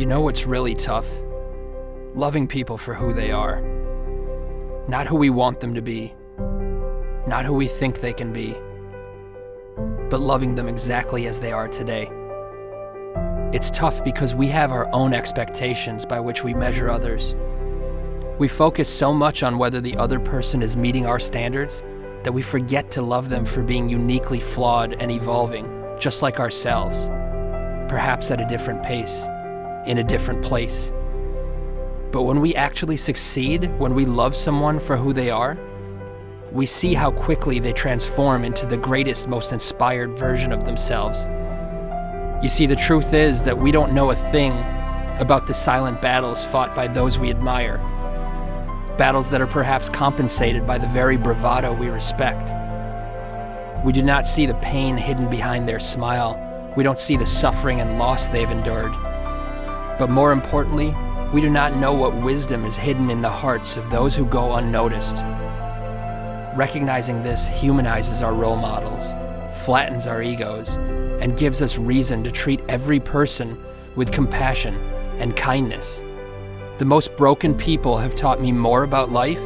You know what's really tough? Loving people for who they are. Not who we want them to be. Not who we think they can be. But loving them exactly as they are today. It's tough because we have our own expectations by which we measure others. We focus so much on whether the other person is meeting our standards that we forget to love them for being uniquely flawed and evolving, just like ourselves. Perhaps at a different pace, in a different place. But when we actually succeed, when we love someone for who they are, we see how quickly they transform into the greatest, most inspired version of themselves. You see, the truth is that we don't know a thing about the silent battles fought by those we admire. Battles that are perhaps compensated by the very bravado we respect. We do not see the pain hidden behind their smile. We don't see the suffering and loss they've endured. But more importantly, we do not know what wisdom is hidden in the hearts of those who go unnoticed. Recognizing this humanizes our role models, flattens our egos, and gives us reason to treat every person with compassion and kindness. The most broken people have taught me more about life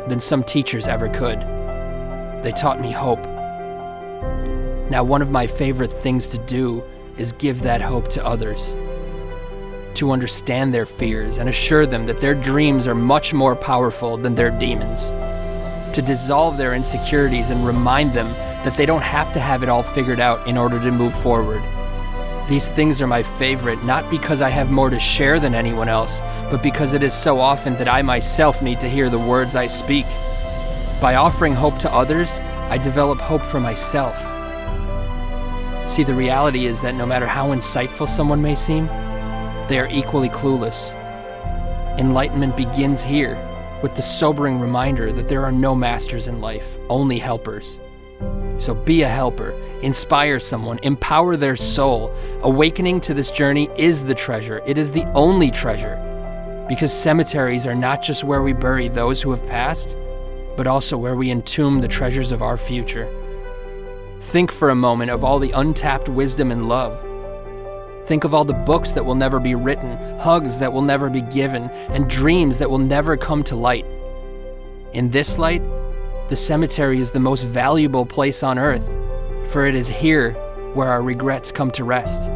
than some teachers ever could. They taught me hope. Now, one of my favorite things to do is give that hope to others. To understand their fears and assure them that their dreams are much more powerful than their demons. To dissolve their insecurities and remind them that they don't have to have it all figured out in order to move forward. These things are my favorite, not because I have more to share than anyone else, but because it is so often that I myself need to hear the words I speak. By offering hope to others, I develop hope for myself. See, the reality is that no matter how insightful someone may seem, they are equally clueless. Enlightenment begins here, with the sobering reminder that there are no masters in life, only helpers. So be a helper, inspire someone, empower their soul. Awakening to this journey is the treasure. It is the only treasure. Because cemeteries are not just where we bury those who have passed, but also where we entomb the treasures of our future. Think for a moment of all the untapped wisdom and love. Think of all the books that will never be written, hugs that will never be given, and dreams that will never come to light. In this light, the cemetery is the most valuable place on earth, for it is here where our regrets come to rest.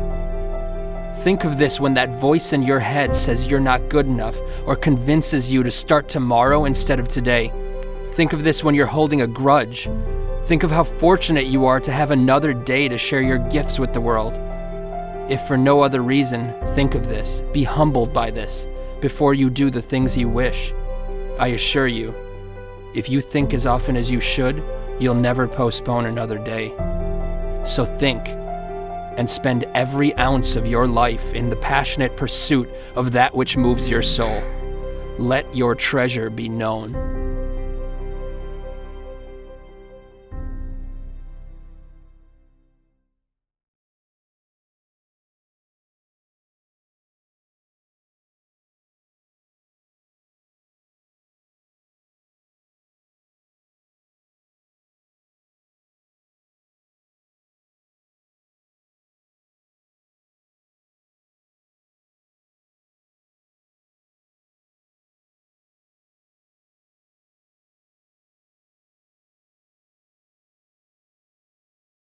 Think of this when that voice in your head says you're not good enough or convinces you to start tomorrow instead of today. Think of this when you're holding a grudge. Think of how fortunate you are to have another day to share your gifts with the world. If for no other reason, think of this, be humbled by this, before you do the things you wish. I assure you, if you think as often as you should, you'll never postpone another day. So think, and spend every ounce of your life in the passionate pursuit of that which moves your soul. Let your treasure be known.